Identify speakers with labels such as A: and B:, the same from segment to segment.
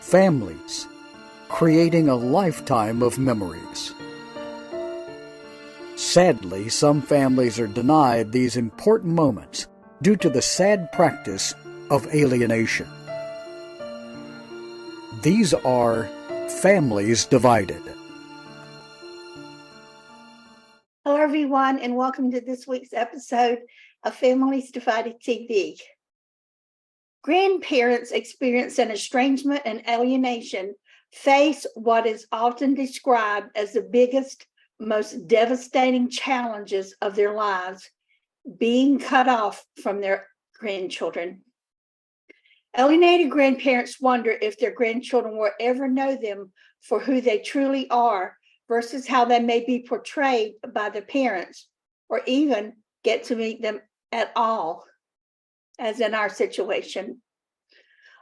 A: families, creating a lifetime of memories. Sadly, some families are denied these important moments due to the sad practice of alienation. These are families divided.
B: Hello, everyone, and welcome to this week's episode of Families Divided TV. Grandparents experiencing estrangement and alienation face what is often described as the biggest, most devastating challenges of their lives, being cut off from their grandchildren. Alienated grandparents wonder if their grandchildren will ever know them for who they truly are versus how they may be portrayed by their parents, or even get to meet them at all, as in our situation.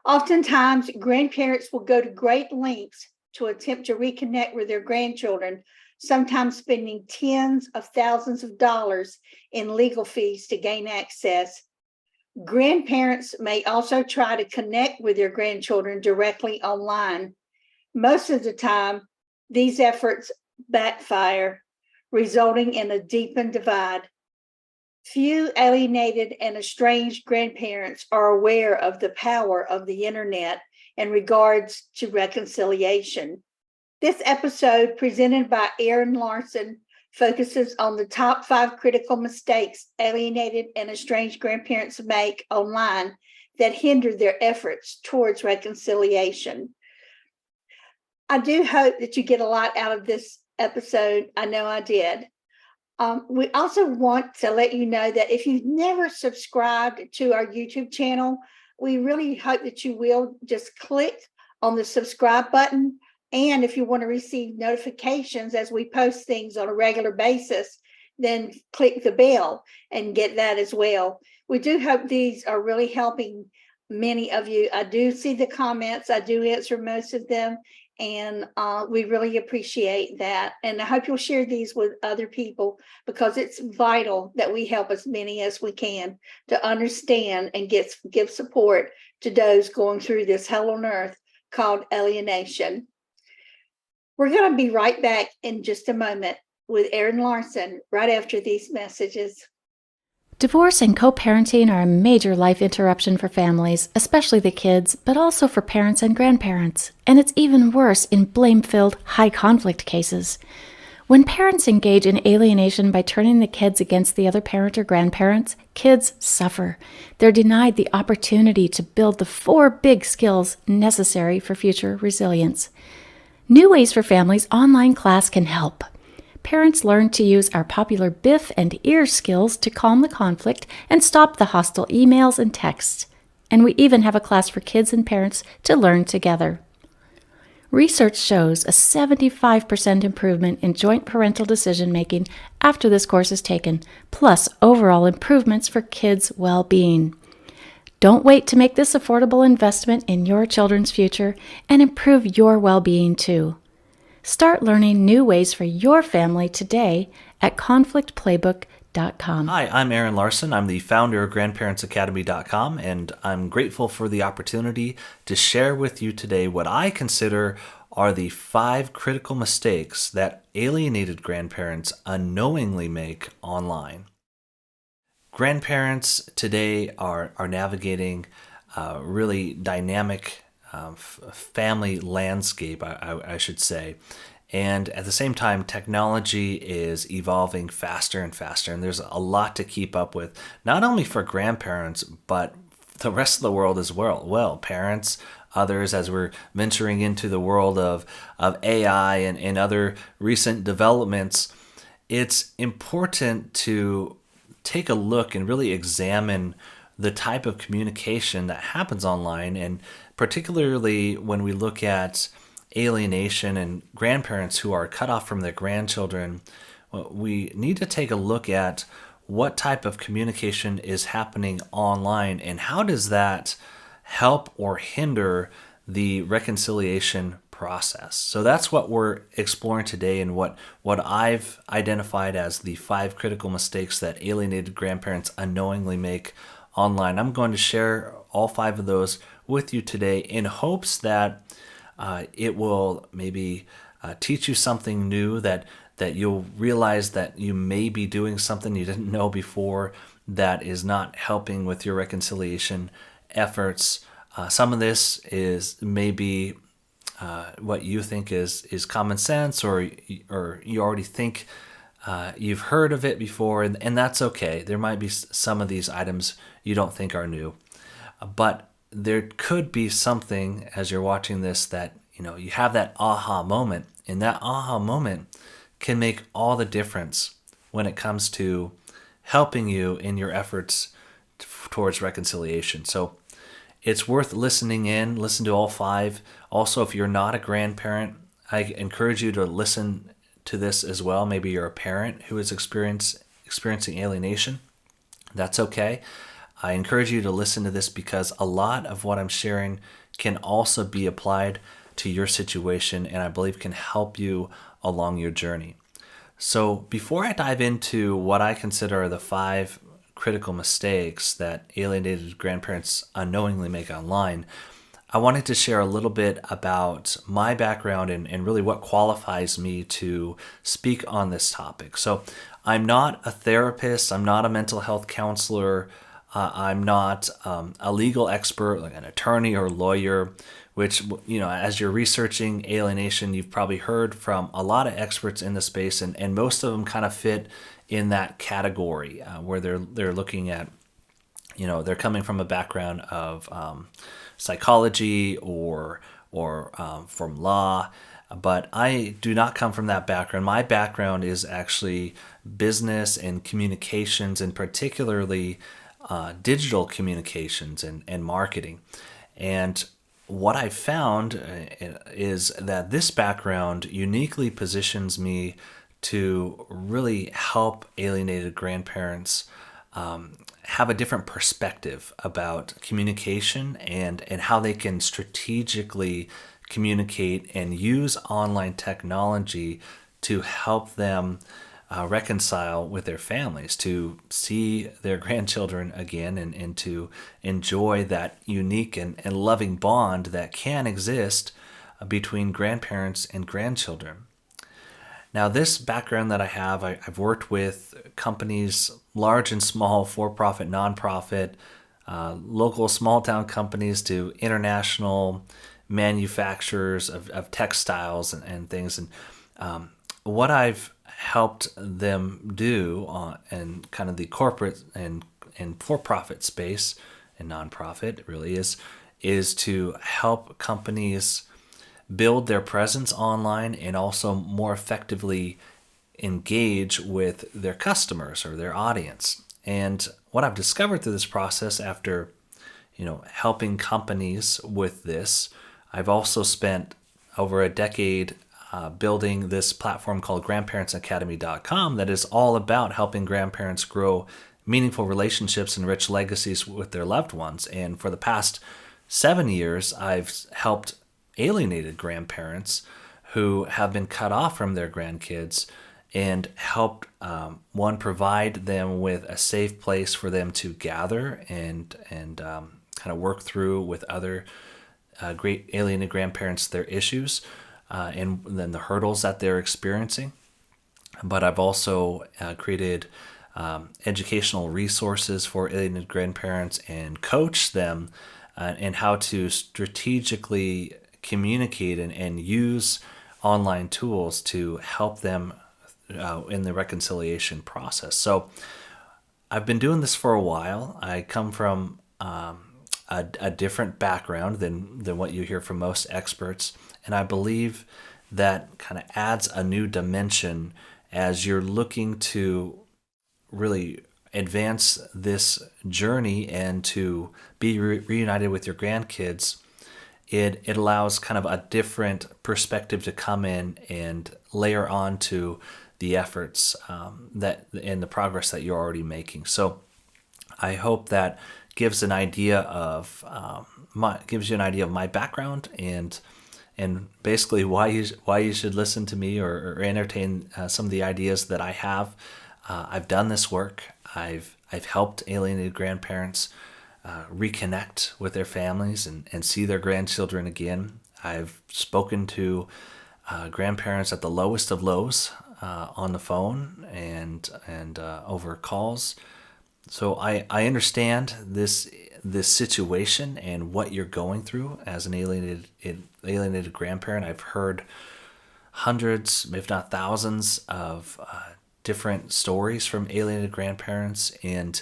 B: Oftentimes, grandparents will go to great lengths to attempt to reconnect with their grandchildren, sometimes spending tens of thousands of dollars in legal fees to gain access. Grandparents may also try to connect with their grandchildren directly online. Most of the time, these efforts backfire, resulting in a deepened divide. Few alienated and estranged grandparents are aware of the power of the internet in regards to reconciliation. This episode, presented by Larsen, focuses on the top 5 critical mistakes alienated and estranged grandparents make online that hinder their efforts towards reconciliation. I do hope that you get a lot out of this episode. I know I did. We also want to let you know that if you've never subscribed to our YouTube channel, we really hope that you will just click on the subscribe button. And if you want to receive notifications as we post things on a regular basis, then click the bell and get that as well. We do hope these are really helping many of you. I do see the comments. I do answer most of them. And we really appreciate that. And I hope you'll share these with other people, because it's vital that we help as many as we can to understand and give support to those going through this hell on earth called alienation. We're going to be right back in just a moment with Larsen right after these messages.
C: Divorce and co-parenting are a major life interruption for families, especially the kids, but also for parents and grandparents. And it's even worse in blame-filled, high-conflict cases. When parents engage in alienation by turning the kids against the other parent or grandparents, kids suffer. They're denied the opportunity to build the 4 big skills necessary for future resilience. New Ways for Families online class can help. Parents learn to use our popular BIF and EAR skills to calm the conflict and stop the hostile emails and texts. And we even have a class for kids and parents to learn together. Research shows a 75% improvement in joint parental decision-making after this course is taken, plus overall improvements for kids' well-being. Don't wait to make this affordable investment in your children's future and improve your well-being too. Start learning new ways for your family today at conflictplaybook.com.
D: Hi, I'm Larsen. I'm the founder of grandparentsacademy.com, and I'm grateful for the opportunity to share with you today what I consider are the 5 critical mistakes that alienated grandparents unknowingly make online. Grandparents today are navigating a really dynamic family landscape, I should say. And at the same time, technology is evolving faster and faster, and there's a lot to keep up with, not only for grandparents, but the rest of the world as well. Parents, others, as we're venturing into the world of AI and other recent developments, it's important to take a look and really examine the type of communication that happens online, and particularly when we look at alienation and grandparents who are cut off from their grandchildren, we need to take a look at what type of communication is happening online and how does that help or hinder the reconciliation process. So that's what we're exploring today, and what I've identified as the 5 critical mistakes that alienated grandparents unknowingly make online. I'm going to share all 5 of those with you today in hopes that it will maybe teach you something new, that you'll realize that you may be doing something you didn't know before that is not helping with your reconciliation efforts. Some of this is maybe what you think is common sense, or you already think you've heard of it before, and that's okay. There might be some of these items you don't think are new, but there could be something as you're watching this that you have that aha moment, and that aha moment can make all the difference when it comes to helping you in your efforts towards reconciliation. So it's worth listening in. Listen to all 5. Also, if you're not a grandparent, I encourage you to listen to this as well. Maybe you're a parent who is experiencing alienation. That's okay. I encourage you to listen to this because a lot of what I'm sharing can also be applied to your situation, and I believe can help you along your journey. So before I dive into what I consider are the 5 critical mistakes that alienated grandparents unknowingly make online, I wanted to share a little bit about my background and really what qualifies me to speak on this topic. So I'm not a therapist, I'm not a mental health counselor, I'm not a legal expert like an attorney or lawyer, which, as you're researching alienation, you've probably heard from a lot of experts in the space, and most of them kind of fit in that category where they're looking at, they're coming from a background of psychology or from law, but I do not come from that background. My background is actually business and communications, and particularly digital communications and marketing. And what I found is that this background uniquely positions me to really help alienated grandparents have a different perspective about communication and how they can strategically communicate and use online technology to help them reconcile with their families, to see their grandchildren again, and to enjoy that unique and loving bond that can exist between grandparents and grandchildren. Now, this background that I have, I've worked with companies, large and small, for-profit, non-profit, local small-town companies to international manufacturers of textiles and things. And what I've helped them do in kind of the corporate and for-profit space and nonprofit really is to help companies build their presence online and also more effectively engage with their customers or their audience. And what I've discovered through this process after helping companies with this, I've also spent over a decade building this platform called grandparentsacademy.com that is all about helping grandparents grow meaningful relationships and rich legacies with their loved ones. And for the past 7 years, I've helped alienated grandparents who have been cut off from their grandkids and helped provide them with a safe place for them to gather and kind of work through with other great alienated grandparents their issues and then the hurdles that they're experiencing. But I've also created educational resources for alienated grandparents and coach them in how to strategically communicate and use online tools to help them in the reconciliation process. So I've been doing this for a while. I come from a different background than what you hear from most experts, and I believe that kind of adds a new dimension as you're looking to really advance this journey and to be reunited with your grandkids. It allows kind of a different perspective to come in and layer on to the efforts that and the progress that you're already making. So I hope that gives you an idea of my background and basically why you should listen to me or entertain some of the ideas that I have. I've done this work. I've helped alienated grandparents reconnect with their families and see their grandchildren again. I've spoken to grandparents at the lowest of lows on the phone and over calls. So I understand this situation and what you're going through as an alienated grandparent. I've heard hundreds, if not thousands, of different stories from alienated grandparents, and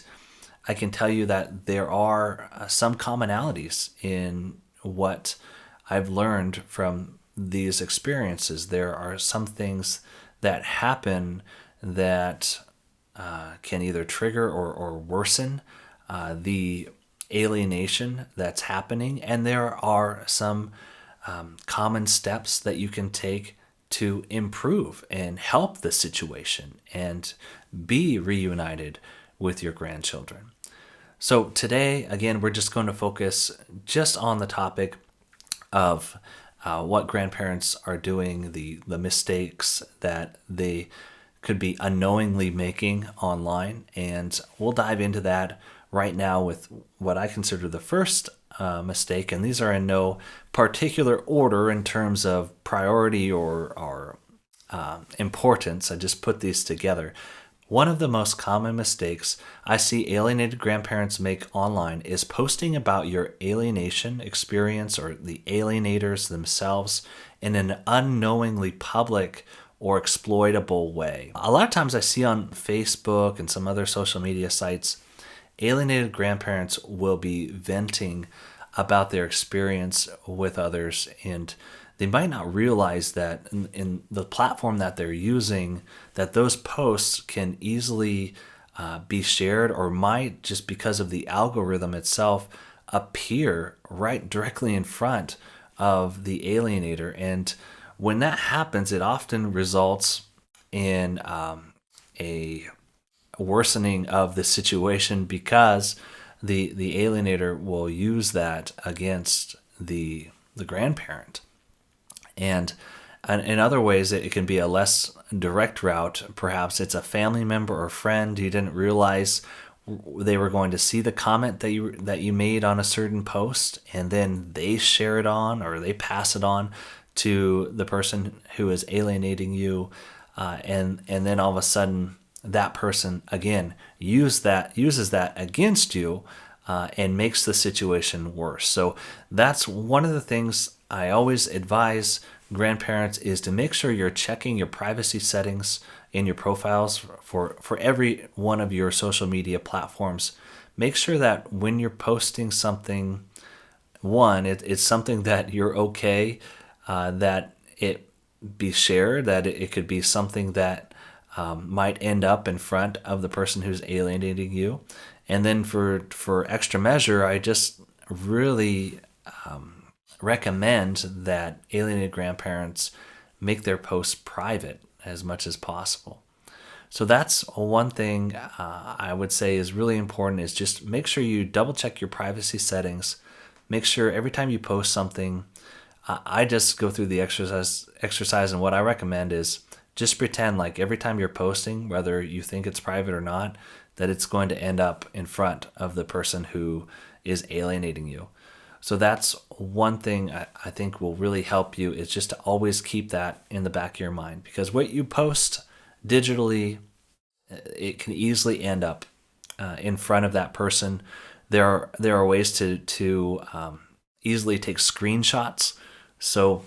D: I can tell you that there are some commonalities in what I've learned from these experiences. There are some things that happen that can either trigger or worsen the alienation that's happening, and there are some common steps that you can take to improve and help the situation and be reunited with your grandchildren. So today, again, we're just going to focus just on the topic of what grandparents are doing, the mistakes that they could be unknowingly making online. And we'll dive into that right now with what I consider the first mistake. And these are in no particular order in terms of priority or importance. I just put these together. One of the most common mistakes I see alienated grandparents make online is posting about your alienation experience or the alienators themselves in an unknowingly public or exploitable way. A lot of times I see on Facebook and some other social media sites, alienated grandparents will be venting about their experience with others, and they might not realize that in the platform that they're using, that those posts can easily be shared or might, just because of the algorithm itself, appear right directly in front of the alienator. And when that happens, it often results in a worsening of the situation, because the alienator will use that against the grandparent. And in other ways, it can be a less direct route. Perhaps it's a family member or friend you didn't realize they were going to see the comment that you made on a certain post, and then they share it on or they pass it on to the person who is alienating you, and then all of a sudden that person again uses that against you and makes the situation worse. So that's one of the things I always advise grandparents, is to make sure you're checking your privacy settings in your profiles for every one of your social media platforms. Make sure that when you're posting something, one, it's something that you're okay that it be shared, that it could be something that might end up in front of the person who's alienating you. And then for extra measure, I just really recommend that alienated grandparents make their posts private as much as possible. So that's one thing I would say is really important, is just make sure you double check your privacy settings. Make sure every time you post something, I just go through the exercise, and what I recommend is just pretend like every time you're posting, whether you think it's private or not, that it's going to end up in front of the person who is alienating you. So that's one thing I think will really help you, is just to always keep that in the back of your mind, because what you post digitally, it can easily end up in front of that person. There are ways to easily take screenshots. So,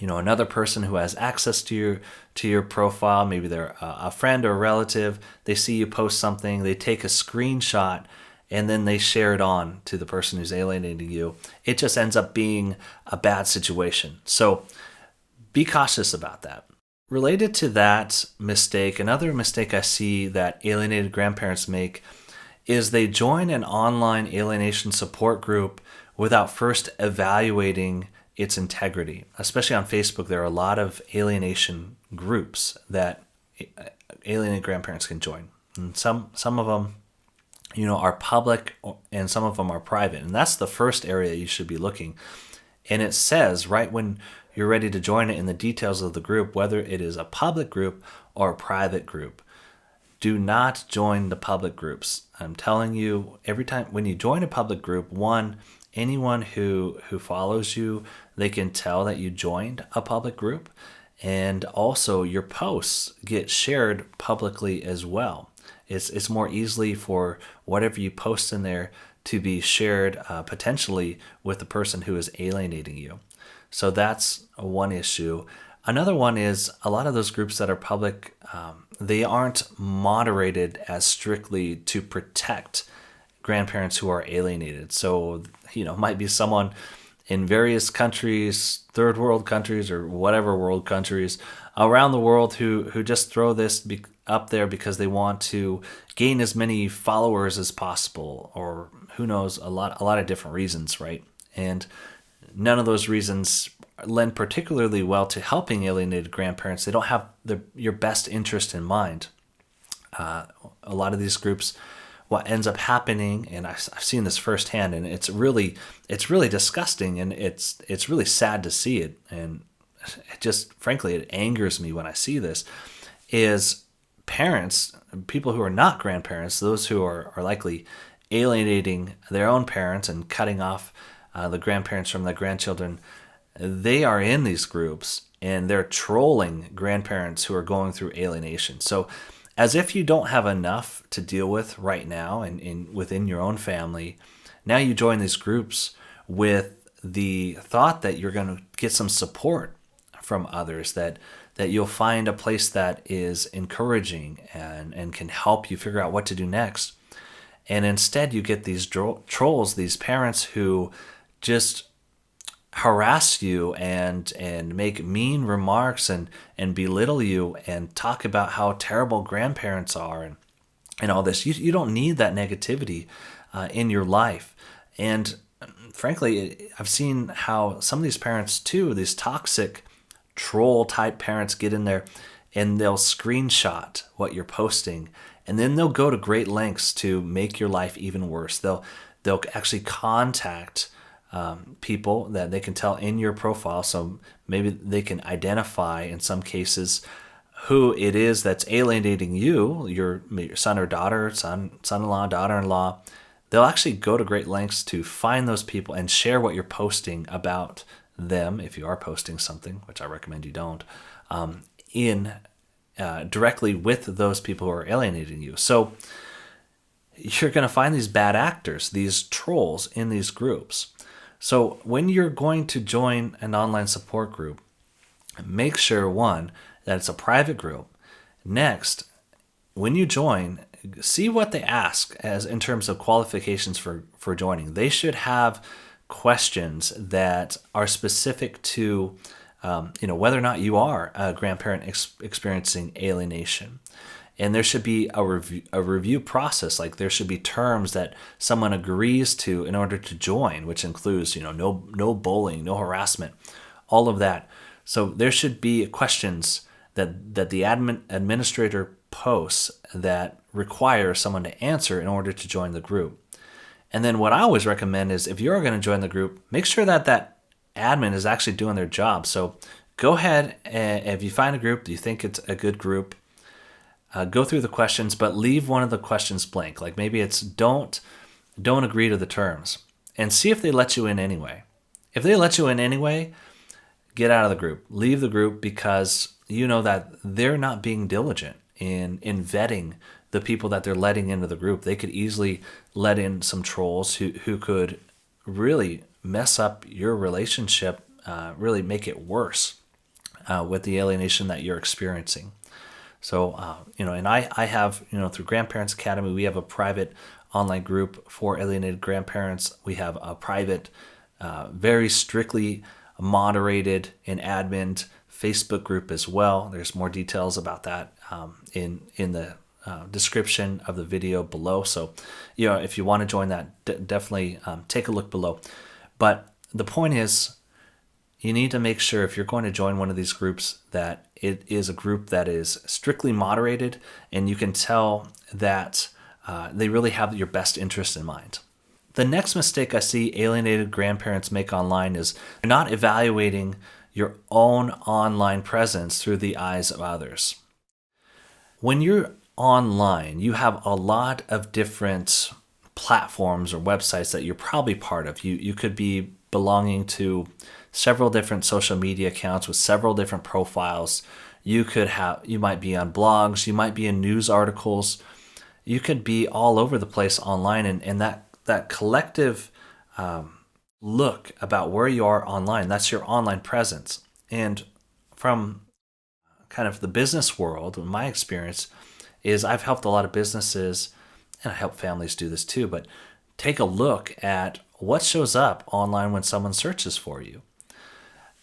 D: another person who has access to your profile, maybe they're a friend or a relative, they see you post something, they take a screenshot, and then they share it on to the person who's alienating you. It just ends up being a bad situation. So be cautious about that. Related to that mistake, another mistake I see that alienated grandparents make is they join an online alienation support group without first evaluating its integrity. Especially on Facebook, there are a lot of alienation groups that alienated grandparents can join. And some of them are public, and some of them are private. And that's the first area you should be looking. And it says right when you're ready to join it in the details of the group, whether it is a public group or a private group. do not join the public groups. I'm telling you, every time when you join a public group, one, anyone who follows you, they can tell that you joined a public group. And also your posts get shared publicly as well. It's more easily for whatever you post in there to be shared potentially with the person who is alienating you. So that's one issue. Another one is a lot of those groups that are public, they aren't moderated as strictly to protect grandparents who are alienated. So, it might be someone in various countries, third world countries or whatever world countries around the world who just throw this up there because they want to gain as many followers as possible, or who knows, a lot of different reasons, right? And none of those reasons lend particularly well to helping alienated grandparents. They don't have your best interest in mind. A lot of these groups, what ends up happening, and I've seen this firsthand, and it's really disgusting, and it's really sad to see it, and frankly, it angers me when I see this, is parents, people who are not grandparents, those who are likely alienating their own parents and cutting off the grandparents from their grandchildren. They are in these groups and they're trolling grandparents who are going through alienation. So as if you don't have enough to deal with right now and within your own family, now you join these groups with the thought that you're going to get some support from others, that you'll find a place that is encouraging and can help you figure out what to do next. And instead you get these trolls, these parents who just harass you and make mean remarks and belittle you and talk about how terrible grandparents are and all this. You don't need that negativity in your life. And frankly, I've seen how some of these parents too, these toxic troll type parents, get in there and they'll screenshot what you're posting, and then they'll go to great lengths to make your life even worse. They'll actually contact people that they can tell in your profile, so maybe they can identify in some cases who it is that's alienating you, your son or daughter, son-in-law, daughter-in-law. They'll actually go to great lengths to find those people and share what you're posting about them, if you are posting something, which I recommend you don't, directly with those people who are alienating you. So you're going to find these bad actors, these trolls in these groups. So when you're going to join an online support group, make sure, one, that it's a private group. Next, when you join, see what they ask as in terms of qualifications for joining. They should have questions that are specific to whether or not you are a grandparent experiencing alienation. And there should be a review process. Like there should be terms that someone agrees to in order to join, which includes no bullying, no harassment, all of that. So there should be questions that the administrator posts that require someone to answer in order to join the group. And then what I always recommend is, if you're going to join the group, make sure that admin is actually doing their job. So go ahead, and if you find a group that you think it's a good group, go through the questions, but leave one of the questions blank. Like maybe it's don't agree to the terms, and see if they let you in anyway. If they let you in anyway, get out of the group. Leave the group, because you know that they're not being diligent in vetting the people that they're letting into the group. They could easily let in some trolls who could really mess up your relationship, really make it worse with the alienation that you're experiencing. So, and I have, through Grandparents Academy, we have a private online group for alienated grandparents. We have a private, very strictly moderated and admin Facebook group as well. There's more details about that in the description of the video below. So, if you want to join that, definitely take a look below. But the point is, you need to make sure, if you're going to join one of these groups, that it is a group that is strictly moderated and you can tell that they really have your best interest in mind. The next mistake I see alienated grandparents make online is not evaluating your own online presence through the eyes of others. When you're online, you have a lot of different platforms or websites that you're probably part of. You could be belonging to several different social media accounts with several different profiles. You might be on blogs, you might be in news articles, you could be all over the place online, and that collective look about where you are online, that's your online presence. And from kind of the business world, my experience is I've helped a lot of businesses, and I help families do this too, but take a look at what shows up online when someone searches for you.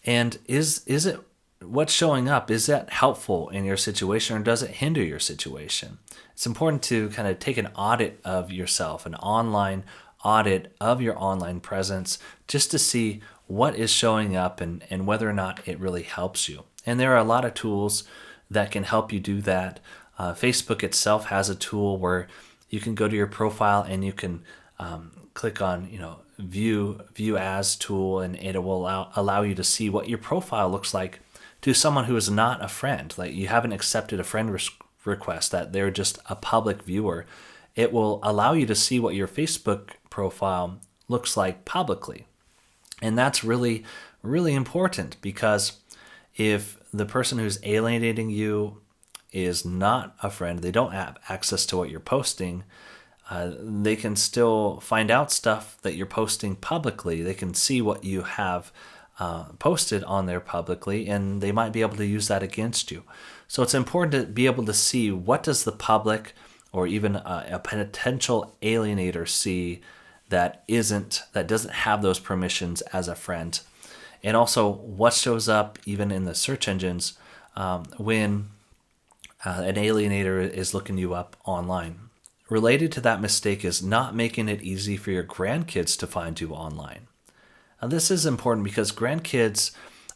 D: And is it what's showing up, is that helpful in your situation, or does it hinder your situation? It's important to kind of take an audit of yourself, an online audit of your online presence, just to see what is showing up and whether or not it really helps you. And there are a lot of tools that can help you do that. Facebook itself has a tool where you can go to your profile and you can click on, view as tool, and it will allow you to see what your profile looks like to someone who is not a friend. Like, you haven't accepted a friend request, that they're just a public viewer. It will allow you to see what your Facebook profile looks like publicly. And that's really, really important, because if the person who's alienating you is not a friend, they don't have access to what you're posting, they can still find out stuff that you're posting publicly. They can see what you have posted on there publicly, and they might be able to use that against you. So it's important to be able to see, what does the public or even a potential alienator see that doesn't have those permissions as a friend. And also, what shows up even in the search engines when an alienator is looking you up online. Related to that mistake is not making it easy for your grandkids to find you online. Now, this is important because grandkids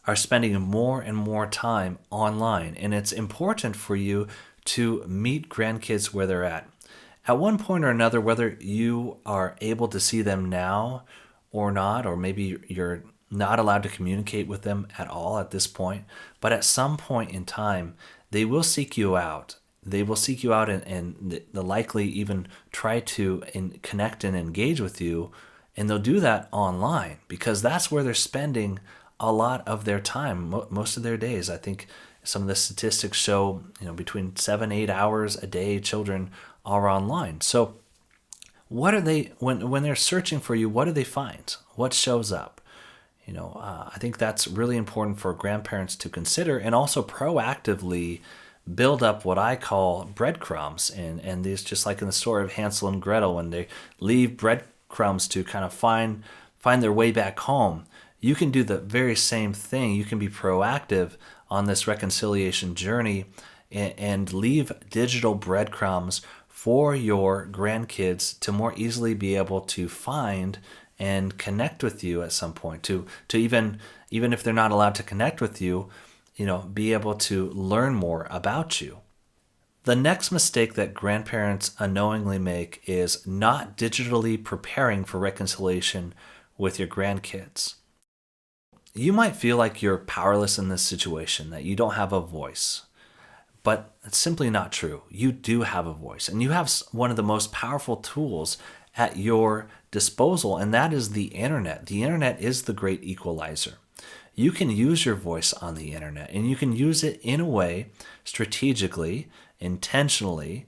D: are spending more and more time online, and it's important for you to meet grandkids where they're at. At one point or another, whether you are able to see them now or not, or maybe you're not allowed to communicate with them at all at this point, but at some point in time, they will seek you out. They will seek you out and they'll likely even try to connect and engage with you, and they'll do that online because that's where they're spending a lot of their time, most of their days. I think some of the statistics show, between 7-8 hours a day, children are online. So what are they, when they're searching for you, what do they find? What shows up? I think that's really important for grandparents to consider, and also proactively build up what I call breadcrumbs. And these, just like in the story of Hansel and Gretel, when they leave breadcrumbs to kind of find their way back home, you can do the very same thing. You can be proactive on this reconciliation journey and leave digital breadcrumbs for your grandkids to more easily be able to find and connect with you at some point, to even if they're not allowed to connect with you, be able to learn more about you. The next mistake that grandparents unknowingly make is not digitally preparing for reconciliation with your grandkids. You might feel like you're powerless in this situation, that you don't have a voice, but it's simply not true. You do have a voice, and you have one of the most powerful tools at your disposal, and that is the internet. The internet is the great equalizer. You can use your voice on the internet, and you can use it in a way, strategically, intentionally,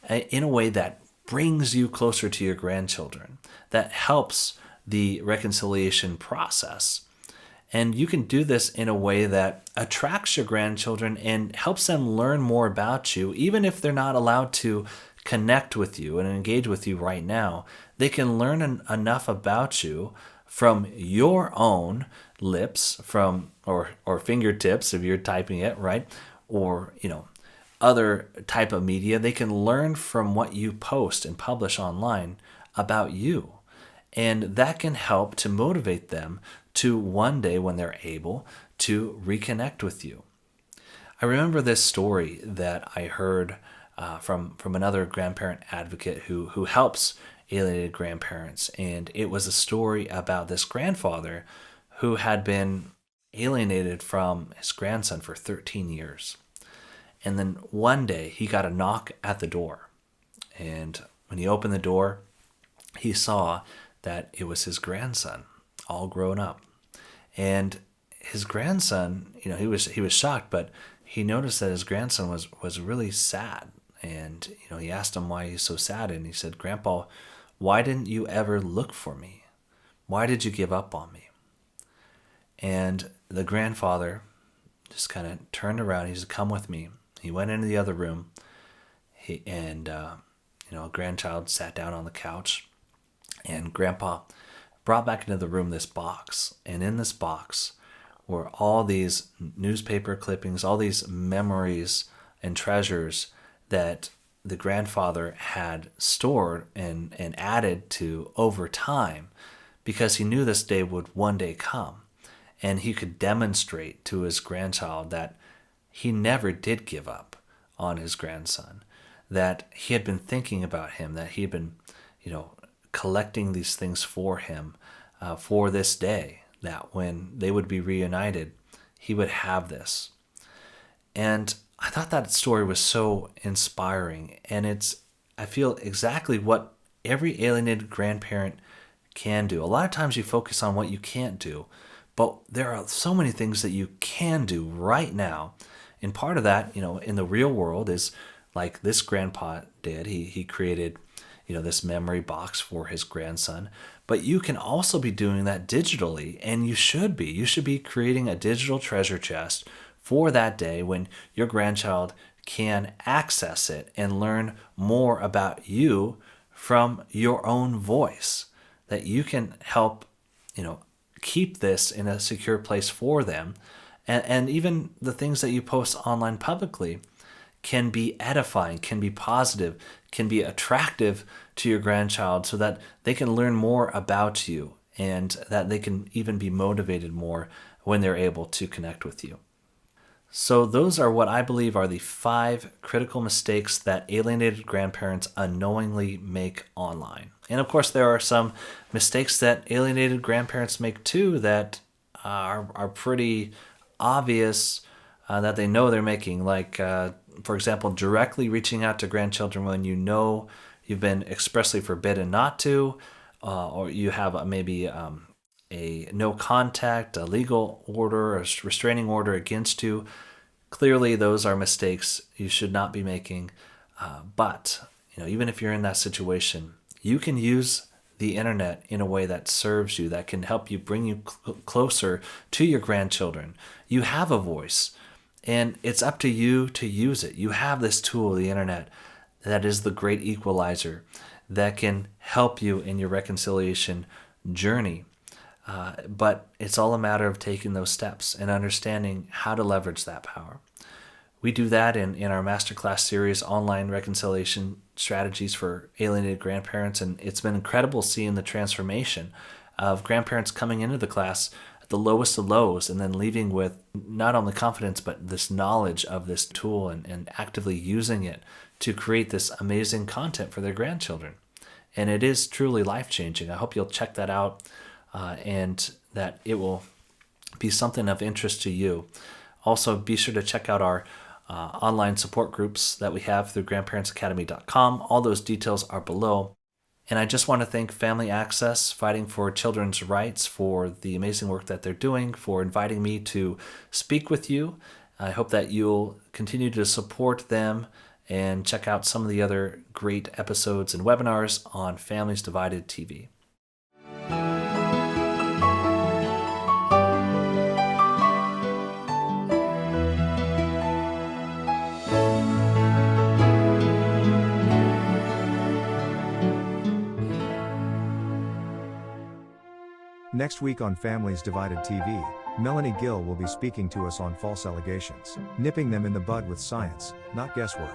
D: in a way that brings you closer to your grandchildren, that helps the reconciliation process. And you can do this in a way that attracts your grandchildren and helps them learn more about you. Even if they're not allowed to connect with you and engage with you right now, they can learn enough about you from your own lips, or fingertips if you're typing it, right? Or, other type of media. They can learn from what you post and publish online about you. And that can help to motivate them to one day, when they're able, to reconnect with you. I remember this story that I heard from another grandparent advocate who helps alienated grandparents. And it was a story about this grandfather who had been alienated from his grandson for 13 years. And then one day he got a knock at the door. And when he opened the door, he saw that it was his grandson, all grown up. And his grandson, he was shocked, but he noticed that his grandson was really sad. And he asked him why he's so sad, and he said, "Grandpa, why didn't you ever look for me? Why did you give up on me?" And the grandfather just kind of turned around. He said, "Come with me." He went into the other room. A grandchild sat down on the couch, and Grandpa brought back into the room this box. And in this box were all these newspaper clippings, all these memories and treasures that the grandfather had stored and added to over time, because he knew this day would one day come. And he could demonstrate to his grandchild that he never did give up on his grandson, that he had been thinking about him, that he had been, collecting these things for him for this day, that when they would be reunited, he would have this. And I thought that story was so inspiring, and I feel exactly what every alienated grandparent can do. A lot of times you focus on what you can't do, but there are so many things that you can do right now. And part of that, in the real world is like this grandpa did. He created, this memory box for his grandson. But you can also be doing that digitally, and you should be. You should be creating a digital treasure chest for that day when your grandchild can access it and learn more about you from your own voice, that you can help, keep this in a secure place for them. And even the things that you post online publicly can be edifying, can be positive, can be attractive to your grandchild, so that they can learn more about you and that they can even be motivated more when they're able to connect with you. So those are what I believe are the 5 critical mistakes that alienated grandparents unknowingly make online. And of course, there are some mistakes that alienated grandparents make too that are pretty obvious, that they know they're making. Like, for example, directly reaching out to grandchildren when you've been expressly forbidden not to, or you have maybe a no contact, a legal order, a restraining order against you. Clearly, those are mistakes you should not be making. But even if you're in that situation, you can use the internet in a way that serves you, that can help you, bring you closer to your grandchildren. You have a voice, and it's up to you to use it. You have this tool, the internet, that is the great equalizer that can help you in your reconciliation journey. But it's all a matter of taking those steps and understanding how to leverage that power. We do that in our masterclass series, Online Reconciliation Strategies for Alienated Grandparents, and it's been incredible seeing the transformation of grandparents coming into the class at the lowest of lows and then leaving with not only confidence, but this knowledge of this tool and actively using it to create this amazing content for their grandchildren. And it is truly life-changing. I hope you'll check that out, and that it will be something of interest to you. Also, be sure to check out our online support groups that we have through grandparentsacademy.com. All those details are below. And I just want to thank Family Access, fighting for children's rights, for the amazing work that they're doing, for inviting me to speak with you. I hope that you'll continue to support them and check out some of the other great episodes and webinars on Families Divided TV.
E: Next week on Families Divided TV, Melanie Gill will be speaking to us on false allegations, nipping them in the bud with science, not guesswork.